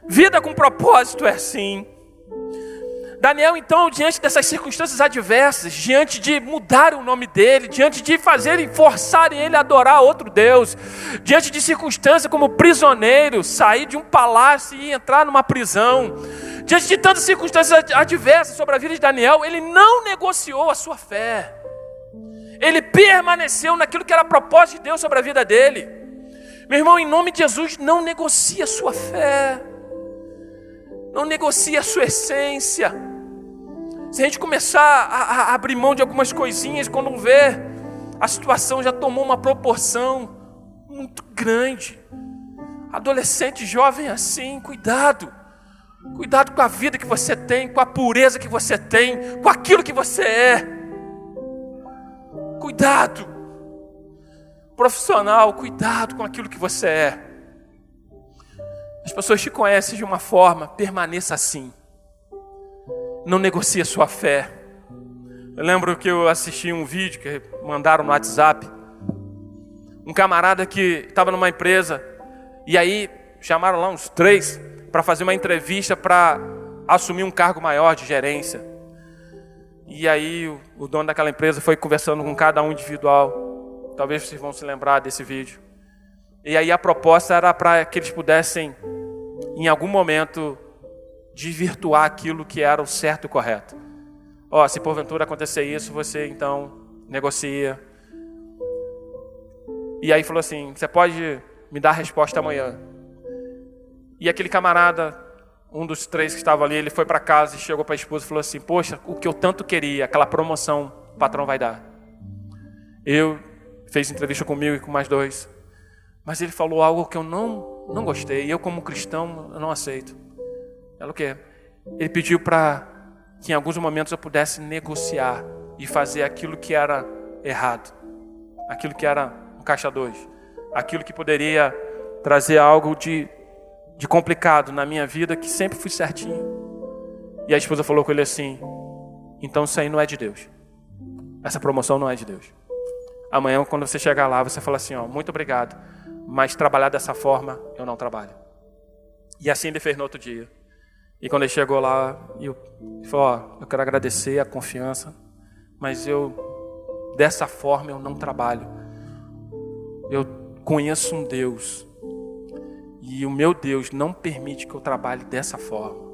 Vida com propósito é assim. Daniel, então, diante dessas circunstâncias adversas, diante de mudar o nome dele, diante de forçarem ele a adorar outro Deus, diante de circunstâncias como prisioneiro, sair de um palácio e entrar numa prisão, diante de tantas circunstâncias adversas sobre a vida de Daniel, ele não negociou a sua fé. Ele permaneceu naquilo que era propósito de Deus sobre a vida dele. Meu irmão, em nome de Jesus, não negocie a sua fé. Não negocie a sua essência. Se a gente começar a abrir mão de algumas coisinhas, quando vê, a situação já tomou uma proporção muito grande. Adolescente, jovem assim, cuidado. Cuidado com a vida que você tem, com a pureza que você tem, com aquilo que você é. Cuidado. Profissional, cuidado com aquilo que você é. As pessoas te conhecem de uma forma, permaneça assim. Não negocie a sua fé. Eu lembro que eu assisti um vídeo que mandaram no WhatsApp. Um camarada que estava numa empresa, e aí chamaram lá uns 3 para fazer uma entrevista para assumir um cargo maior de gerência. E aí o dono daquela empresa foi conversando com cada um individual. Talvez vocês vão se lembrar desse vídeo. E aí a proposta era para que eles pudessem, em algum momento, desvirtuar aquilo que era o certo e o correto. Se porventura acontecer isso, você então negocia. E aí falou assim: você pode me dar a resposta amanhã. E aquele camarada, um dos 3 que estava ali, ele foi para casa e chegou para a esposa e falou assim: poxa, o que eu tanto queria, aquela promoção, o patrão vai dar. Fez entrevista comigo e com mais 2. Mas ele falou algo que eu não gostei. E eu, como cristão, eu não aceito. Ela o quê? Ele pediu para que em alguns momentos eu pudesse negociar e fazer aquilo que era errado. aquilo que era um caixa 2, aquilo que poderia trazer algo de complicado na minha vida, que sempre fui certinho. E a esposa falou com ele assim: então isso aí não é de Deus. Essa promoção não é de Deus. Amanhã, quando você chegar lá, você fala assim: muito obrigado, mas trabalhar dessa forma, eu não trabalho. E assim ele fez no outro dia. E quando ele chegou lá, ele falou: eu quero agradecer a confiança, mas dessa forma eu não trabalho. Eu conheço um Deus, e o meu Deus não permite que eu trabalhe dessa forma.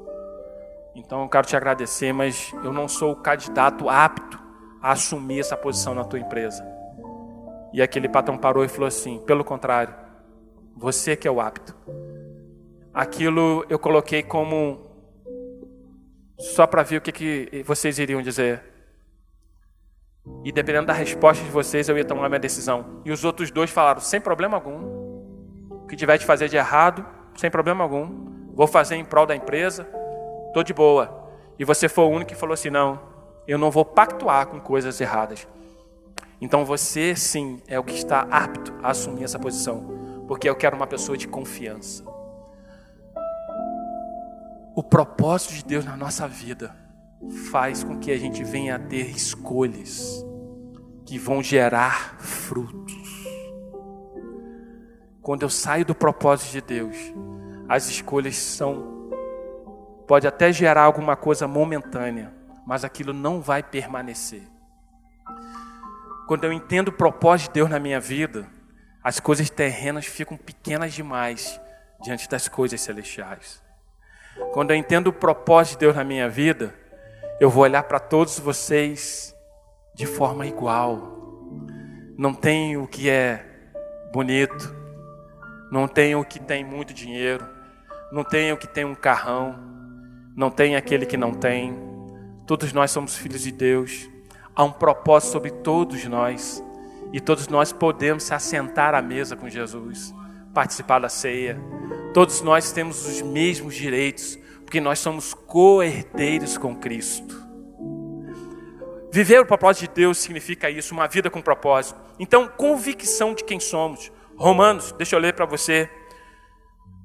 Então eu quero te agradecer, mas eu não sou o candidato apto a assumir essa posição na tua empresa. E aquele patrão parou e falou assim: pelo contrário, você que é o apto. Aquilo eu coloquei como só para ver o que vocês iriam dizer. E dependendo da resposta de vocês, eu ia tomar a minha decisão. E os outros 2 falaram: sem problema algum. O que tiver de fazer de errado, sem problema algum. Vou fazer em prol da empresa, estou de boa. E você foi o único que falou assim: não, eu não vou pactuar com coisas erradas. Então você sim é o que está apto a assumir essa posição, porque eu quero uma pessoa de confiança. O propósito de Deus na nossa vida faz com que a gente venha a ter escolhas que vão gerar frutos. Quando eu saio do propósito de Deus, as escolhas pode até gerar alguma coisa momentânea, mas aquilo não vai permanecer. Quando eu entendo o propósito de Deus na minha vida, as coisas terrenas ficam pequenas demais diante das coisas celestiais. Quando eu entendo o propósito de Deus na minha vida, eu vou olhar para todos vocês de forma igual. Não tem o que é bonito, não tem o que tem muito dinheiro, não tem o que tem um carrão, não tem aquele que não tem. Todos nós somos filhos de Deus. Há um propósito sobre todos nós, e todos nós podemos se assentar à mesa com Jesus, participar da ceia. Todos nós temos os mesmos direitos, porque nós somos co-herdeiros com Cristo. Viver o propósito de Deus significa isso, uma vida com propósito. Então, convicção de quem somos. Romanos, deixa eu ler para você.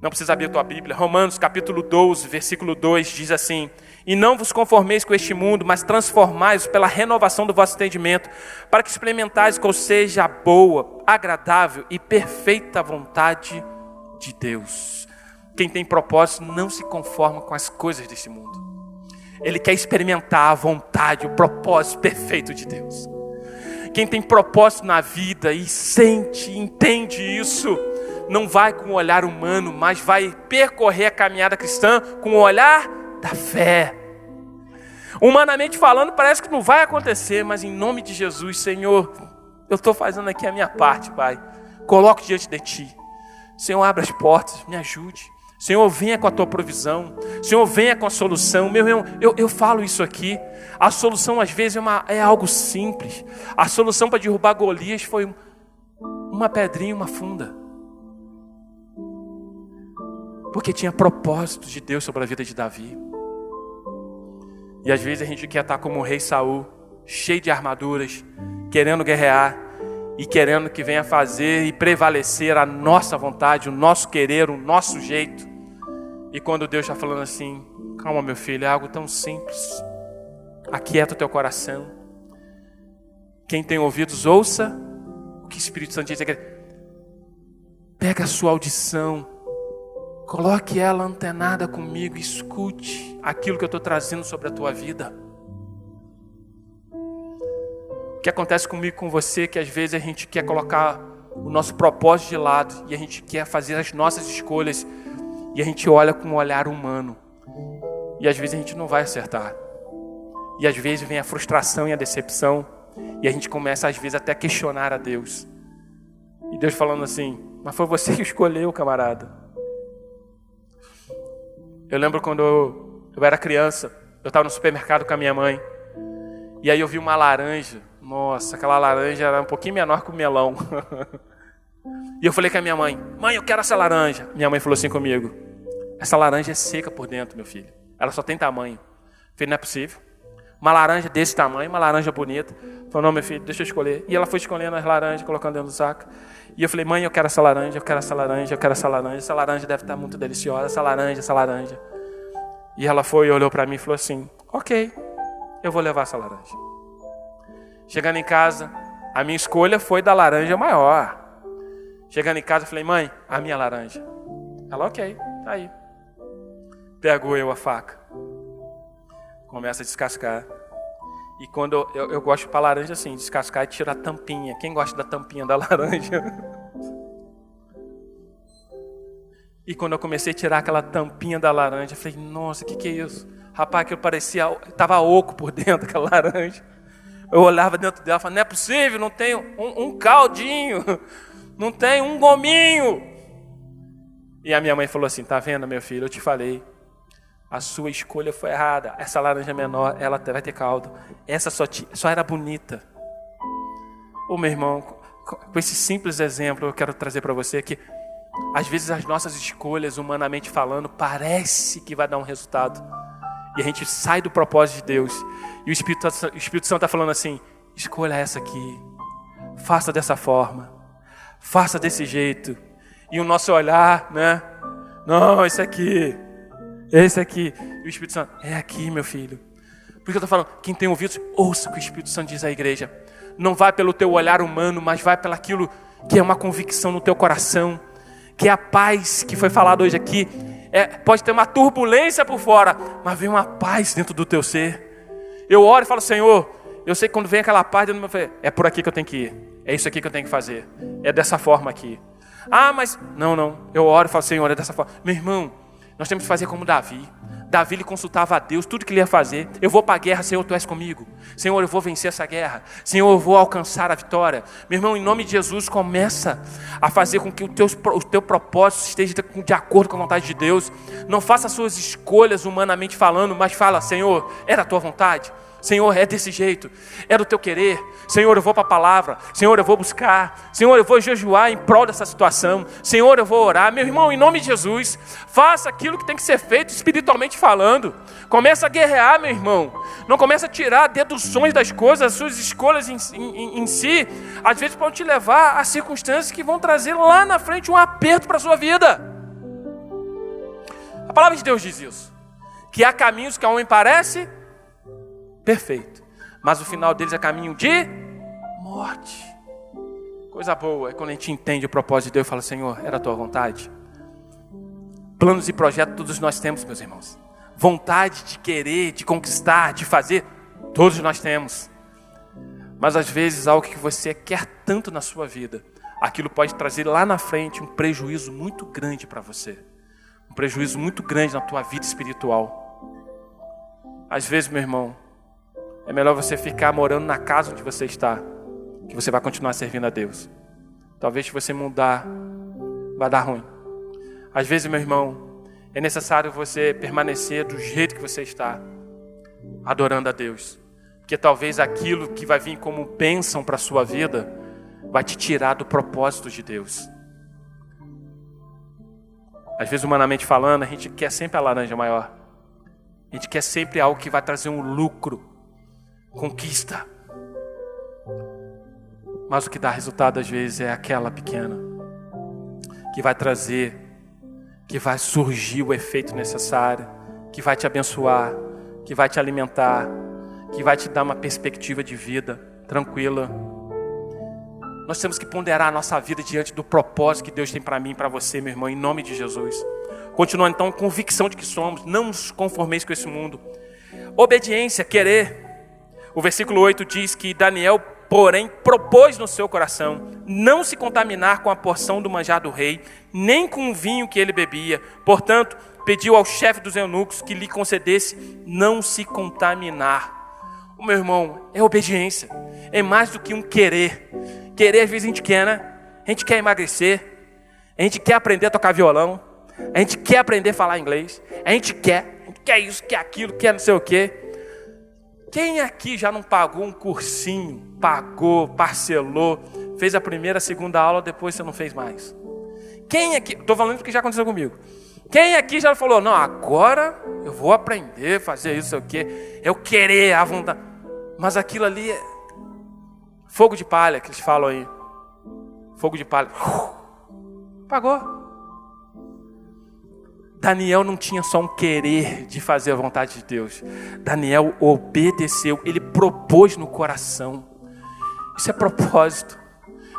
Não precisa abrir a tua Bíblia. Romanos capítulo 12, versículo 2 diz assim: e não vos conformeis com este mundo, mas transformai-vos pela renovação do vosso entendimento, para que experimentais qual seja a boa, agradável e perfeita vontade de Deus. Quem tem propósito não se conforma com as coisas desse mundo. Ele quer experimentar a vontade, o propósito perfeito de Deus. Quem tem propósito na vida e sente, entende isso, não vai com o olhar humano, mas vai percorrer a caminhada cristã com o olhar da fé. Humanamente falando, parece que não vai acontecer, mas em nome de Jesus, Senhor, eu estou fazendo aqui a minha parte, Pai. Coloco diante de Ti. Senhor, abra as portas, me ajude. Senhor, venha com a Tua provisão. Senhor, venha com a solução. Meu irmão, eu falo isso aqui. A solução às vezes é algo simples. A solução para derrubar Golias foi uma pedrinha, uma funda. Porque tinha propósito de Deus sobre a vida de Davi. E às vezes a gente quer estar como o rei Saul, cheio de armaduras, querendo guerrear e querendo que venha fazer e prevalecer a nossa vontade, o nosso querer, o nosso jeito. E quando Deus está falando assim: calma, meu filho, é algo tão simples. Aquieta o teu coração. Quem tem ouvidos, ouça o que o Espírito Santo diz. Pega a sua audição, coloque ela antenada comigo, escute aquilo que eu estou trazendo sobre a tua vida. O que acontece comigo e com você é que às vezes a gente quer colocar o nosso propósito de lado e a gente quer fazer as nossas escolhas e a gente olha com um olhar humano e às vezes a gente não vai acertar. E às vezes vem a frustração e a decepção e a gente começa às vezes até a questionar a Deus. E Deus falando assim: mas foi você que escolheu, camarada. Eu lembro quando eu era criança, eu estava no supermercado com a minha mãe. E aí eu vi uma laranja. Nossa, aquela laranja era um pouquinho menor que o melão. E eu falei com a minha mãe: mãe, eu quero essa laranja. Minha mãe falou assim comigo: essa laranja é seca por dentro, meu filho. Ela só tem tamanho. Eu falei: não é possível. Uma laranja desse tamanho, uma laranja bonita. Falou, não, meu filho, deixa eu escolher. E ela foi escolhendo as laranjas, colocando dentro do saco. E eu falei, mãe, eu quero essa laranja, eu quero essa laranja, eu quero essa laranja. Essa laranja deve estar muito deliciosa, essa laranja, essa laranja. E ela foi e olhou para mim e falou assim, ok, eu vou levar essa laranja. Chegando em casa, a minha escolha foi da laranja maior. Chegando em casa, eu falei, mãe, a minha laranja. Ela, ok, tá aí. Pego eu a faca. Começa a descascar. E quando eu gosto para laranja assim, descascar e tirar a tampinha. Quem gosta da tampinha da laranja? E quando eu comecei a tirar aquela tampinha da laranja, eu falei, nossa, o que é isso? Rapaz, aquilo parecia, estava oco por dentro, aquela laranja. Eu olhava dentro dela e falava, não é possível, não tem um caldinho, não tem um gominho. E a minha mãe falou assim, tá vendo, meu filho, eu te falei. A sua escolha foi errada. Essa laranja menor, ela vai ter caldo. Essa só era bonita. Ô meu irmão, com esse simples exemplo, eu quero trazer para você que às vezes as nossas escolhas, humanamente falando, parece que vai dar um resultado. E a gente sai do propósito de Deus. E o Espírito Santo está falando assim, escolha essa aqui. Faça dessa forma. Faça desse jeito. E o nosso olhar, né? Não, esse aqui. Esse aqui, e o Espírito Santo, é aqui, meu filho. Por que eu estou falando? Quem tem ouvidos, ouça o que o Espírito Santo diz à igreja. Não vai pelo teu olhar humano, mas vai pelo aquilo que é uma convicção no teu coração. Que é a paz que foi falado hoje aqui. Pode ter uma turbulência por fora, mas vem uma paz dentro do teu ser. Eu oro e falo, Senhor, eu sei que quando vem aquela paz dentro do meu ser, é por aqui que eu tenho que ir. É isso aqui que eu tenho que fazer. É dessa forma aqui. Ah, mas... Não. Eu oro e falo, Senhor, é dessa forma. Meu irmão, nós temos que fazer como Davi. Davi, ele consultava a Deus, tudo que ele ia fazer. Eu vou para a guerra, Senhor, Tu és comigo. Senhor, eu vou vencer essa guerra. Senhor, eu vou alcançar a vitória. Meu irmão, em nome de Jesus, começa a fazer com que o teu propósito esteja de acordo com a vontade de Deus. Não faça as suas escolhas humanamente falando, mas fala, Senhor, era a Tua vontade? Senhor, é desse jeito, é do Teu querer. Senhor, eu vou para a palavra. Senhor, eu vou buscar. Senhor, eu vou jejuar em prol dessa situação. Senhor, eu vou orar. Meu irmão, em nome de Jesus, faça aquilo que tem que ser feito espiritualmente falando. Começa a guerrear, meu irmão. Não começa a tirar deduções das coisas. As suas escolhas em si, às vezes podem te levar a circunstâncias que vão trazer lá na frente um aperto para a sua vida. A palavra de Deus diz isso. Que há caminhos que ao homem parece perfeito, mas o final deles é caminho de morte. Coisa boa é quando a gente entende o propósito de Deus e fala, Senhor, era a Tua vontade. Planos e projetos todos nós temos, meus irmãos. Vontade de querer, de conquistar, de fazer, todos nós temos. Mas às vezes algo que você quer tanto na sua vida, aquilo pode trazer lá na frente um prejuízo muito grande para você. Um prejuízo muito grande na tua vida espiritual. Às vezes, meu irmão, é melhor você ficar morando na casa onde você está, que você vai continuar servindo a Deus. Talvez se você mudar, vai dar ruim. Às vezes, meu irmão, é necessário você permanecer do jeito que você está, adorando a Deus. Porque talvez aquilo que vai vir como bênção para a sua vida, vai te tirar do propósito de Deus. Às vezes, humanamente falando, a gente quer sempre a laranja maior. A gente quer sempre algo que vai trazer um lucro, conquista. Mas o que dá resultado às vezes é aquela pequena, que vai trazer, que vai surgir o efeito necessário, que vai te abençoar, que vai te alimentar, que vai te dar uma perspectiva de vida tranquila. Nós temos que ponderar a nossa vida diante do propósito que Deus tem para mim e para você, meu irmão, em nome de Jesus. Continuando então, convicção de que somos, não nos conformeis com esse mundo. Obediência, querer. O versículo 8 diz que Daniel, porém, propôs no seu coração não se contaminar com a porção do manjar do rei, nem com o vinho que ele bebia. Portanto, pediu ao chefe dos eunucos que lhe concedesse não se contaminar. O meu irmão, é obediência. É mais do que um querer. Querer, às vezes, a gente quer, né? A gente quer emagrecer. A gente quer aprender a tocar violão. A gente quer aprender a falar inglês. A gente quer isso, quer aquilo, quer não sei o quê. Quem aqui já não pagou um cursinho, pagou, parcelou, fez a primeira, a segunda aula, depois você não fez mais? Quem aqui, estou falando porque já aconteceu comigo. Quem aqui já falou, não, agora eu vou aprender a fazer isso, sei o quê, eu querer a vontade. Mas aquilo ali é fogo de palha, que eles falam aí. Fogo de palha. Apagou. Daniel não tinha só um querer de fazer a vontade de Deus. Daniel obedeceu, ele propôs no coração. Isso é propósito.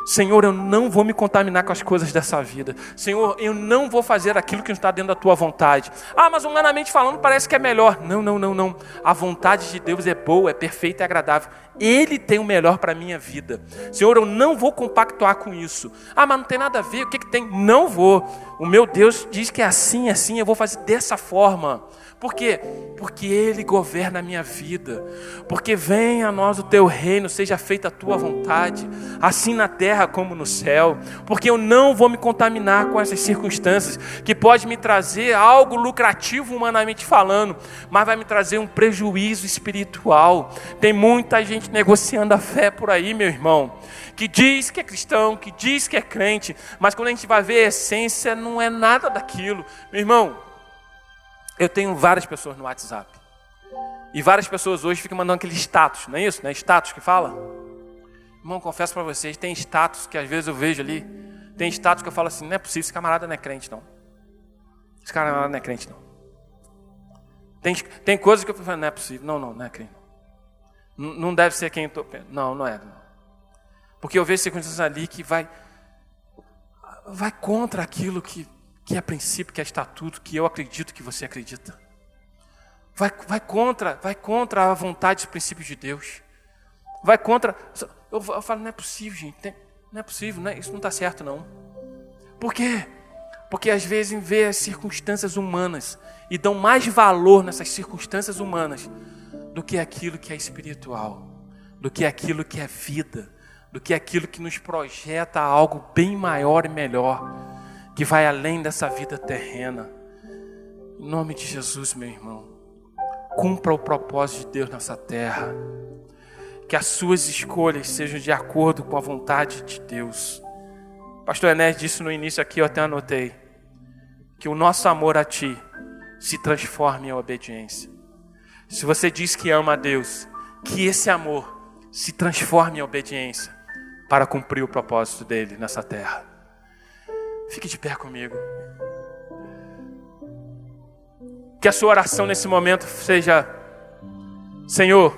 Senhor, eu não vou me contaminar com as coisas dessa vida. Senhor, eu não vou fazer aquilo que não está dentro da tua vontade. Ah, mas humanamente falando parece que é melhor. Não. A vontade de Deus é boa, é perfeita e agradável. Ele tem o melhor para a minha vida. Senhor, eu não vou compactuar com isso. Ah, mas não tem nada a ver, o que tem? Não vou. O meu Deus diz que é assim, eu vou fazer dessa forma. Por quê? Porque Ele governa a minha vida. Porque venha a nós o Teu reino, seja feita a Tua vontade, assim na terra como no céu. Porque eu não vou me contaminar com essas circunstâncias, que pode me trazer algo lucrativo humanamente falando, mas vai me trazer um prejuízo espiritual. Tem muita gente negociando a fé por aí, meu irmão, que diz que é cristão, que diz que é crente, mas quando a gente vai ver a essência, não é nada daquilo. Meu irmão, eu tenho várias pessoas no WhatsApp. E várias pessoas hoje ficam mandando aquele status, não é isso? Não é status que fala? Irmão, confesso para vocês, tem status que às vezes eu vejo ali, tem status que eu falo assim, não é possível, esse camarada não é crente não. Esse camarada não é crente não. Tem coisas que eu falo, não é possível, não é crente não. Não deve ser quem eu estou pensando. Não é. Porque eu vejo circunstâncias ali que vai contra aquilo que é princípio, que é estatuto, que eu acredito que você acredita. Vai contra a vontade e os princípios de Deus. Vai contra. Eu falo, não é possível, gente. Não é possível, isso não está certo, não. Por quê? Porque às vezes vê as circunstâncias humanas e dão mais valor nessas circunstâncias humanas do que aquilo que é espiritual, do que aquilo que é vida, do que aquilo que nos projeta a algo bem maior e melhor, que vai além dessa vida terrena. Em nome de Jesus, meu irmão, cumpra o propósito de Deus nessa terra. Que as suas escolhas sejam de acordo com a vontade de Deus. Pastor Enéas disse no início aqui, eu até anotei, que o nosso amor a Ti se transforme em obediência. Se você diz que ama a Deus, que esse amor se transforme em obediência para cumprir o propósito dele nessa terra. Fique de pé comigo. Que a sua oração nesse momento seja: Senhor,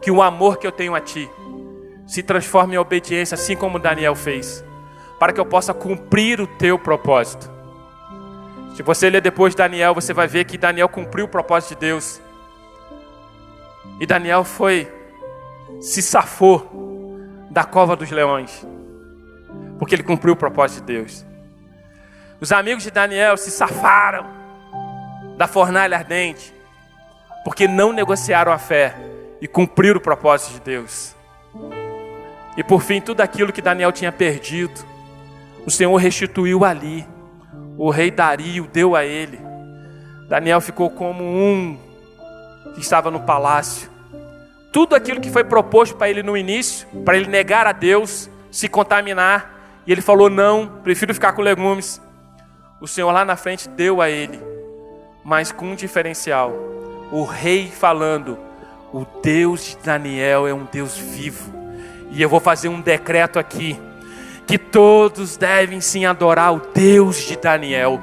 que o amor que eu tenho a Ti se transforme em obediência, assim como Daniel fez, para que eu possa cumprir o Teu propósito. Se você ler depois de Daniel, você vai ver que Daniel cumpriu o propósito de Deus. E Daniel se safou da cova dos leões, porque ele cumpriu o propósito de Deus. Os amigos de Daniel se safaram da fornalha ardente, porque não negociaram a fé e cumpriram o propósito de Deus. E por fim, tudo aquilo que Daniel tinha perdido, o Senhor restituiu ali. O rei Dario deu a ele. Daniel ficou como um que estava no palácio. Tudo aquilo que foi proposto para ele no início, para ele negar a Deus, se contaminar, e ele falou: não, prefiro ficar com legumes. O Senhor lá na frente deu a ele, mas com um diferencial. O rei falando: o Deus de Daniel é um Deus vivo, e eu vou fazer um decreto aqui, que todos devem sim adorar o Deus de Daniel.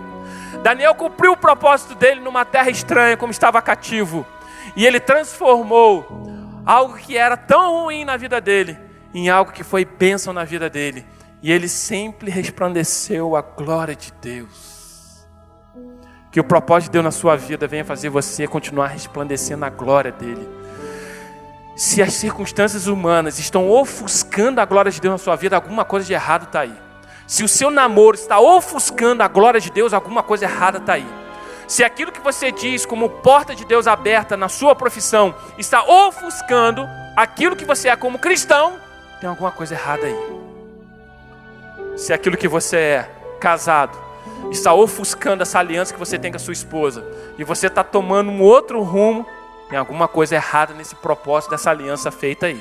Daniel cumpriu o propósito dele numa terra estranha, como estava cativo, e ele transformou algo que era tão ruim na vida dele em algo que foi bênção na vida dele, e ele sempre resplandeceu a glória de Deus. Que o propósito de Deus na sua vida venha fazer você continuar resplandecendo a glória dele. Se as circunstâncias humanas estão ofuscando a glória de Deus na sua vida, alguma coisa de errado está aí. Se o seu namoro está ofuscando a glória de Deus, alguma coisa errada está aí. Se aquilo que você diz como porta de Deus aberta na sua profissão está ofuscando aquilo que você é como cristão, tem alguma coisa errada aí. Se aquilo que você é casado está ofuscando essa aliança que você tem com a sua esposa e você está tomando um outro rumo, tem alguma coisa errada nesse propósito dessa aliança feita aí.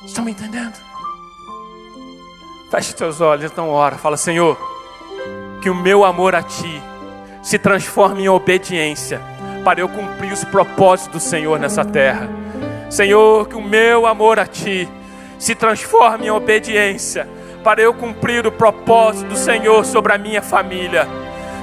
Estão me entendendo? Feche seus olhos, então ora. Fala: Senhor, que que o meu amor a Ti se transforme em obediência para eu cumprir os propósitos do Senhor nessa terra. Senhor, que o meu amor a Ti se transforme em obediência para eu cumprir o propósito do Senhor sobre a minha família.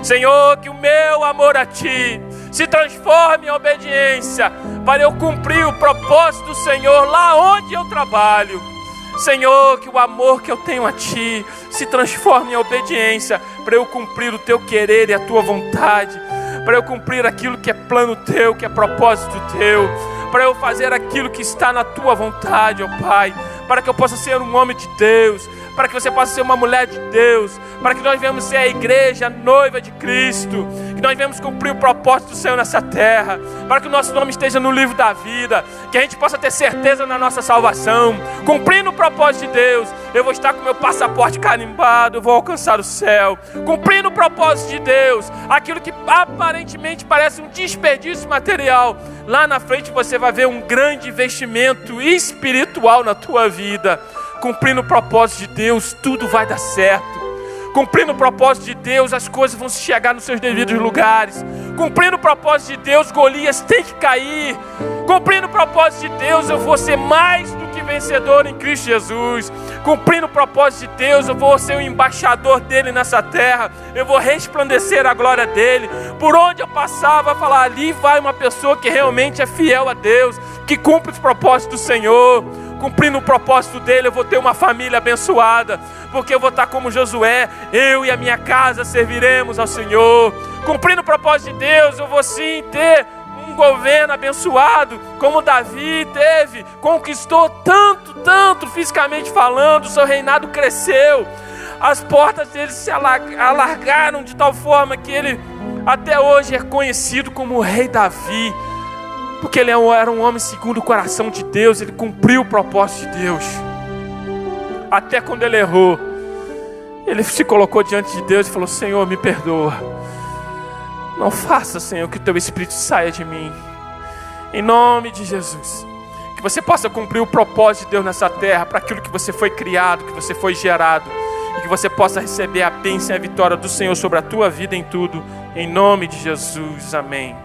Senhor, que o meu amor a Ti se transforme em obediência para eu cumprir o propósito do Senhor lá onde eu trabalho. Senhor, que o amor que eu tenho a Ti se transforme em obediência para eu cumprir o Teu querer e a Tua vontade, para eu cumprir aquilo que é plano Teu, que é propósito Teu, para eu fazer aquilo que está na Tua vontade, ó Pai, para que eu possa ser um homem de Deus, para que você possa ser uma mulher de Deus, para que nós venhamos ser a igreja, a noiva de Cristo, que nós venhamos cumprir o propósito do Senhor nessa terra, para que o nosso nome esteja no livro da vida, que a gente possa ter certeza na nossa salvação. Cumprindo o propósito de Deus, eu vou estar com meu passaporte carimbado, eu vou alcançar o céu. Cumprindo o propósito de Deus, aquilo que aparentemente parece um desperdício material, lá na frente você vai ver um grande investimento espiritual na tua vida. Cumprindo o propósito de Deus, tudo vai dar certo. Cumprindo o propósito de Deus, as coisas vão chegar nos seus devidos lugares. Cumprindo o propósito de Deus, Golias tem que cair. Cumprindo o propósito de Deus, eu vou ser mais do que vencedor em Cristo Jesus. Cumprindo o propósito de Deus, eu vou ser o embaixador dele nessa terra. Eu vou resplandecer a glória dele. Por onde eu passar, vai falar, ali vai uma pessoa que realmente é fiel a Deus, que cumpre os propósitos do Senhor. Cumprindo o propósito dele, eu vou ter uma família abençoada, porque eu vou estar como Josué, eu e a minha casa serviremos ao Senhor. Cumprindo o propósito de Deus, eu vou sim ter um governo abençoado, como Davi teve, conquistou tanto fisicamente falando, o seu reinado cresceu, as portas dele se alargaram de tal forma que ele até hoje é conhecido como o rei Davi, porque ele era um homem segundo o coração de Deus, ele cumpriu o propósito de Deus. Até quando ele errou, ele se colocou diante de Deus e falou, Senhor, me perdoa. Não faça, Senhor, que o Teu Espírito saia de mim. Em nome de Jesus. Que você possa cumprir o propósito de Deus nessa terra, para aquilo que você foi criado, que você foi gerado. E que você possa receber a bênção e a vitória do Senhor sobre a tua vida em tudo. Em nome de Jesus. Amém.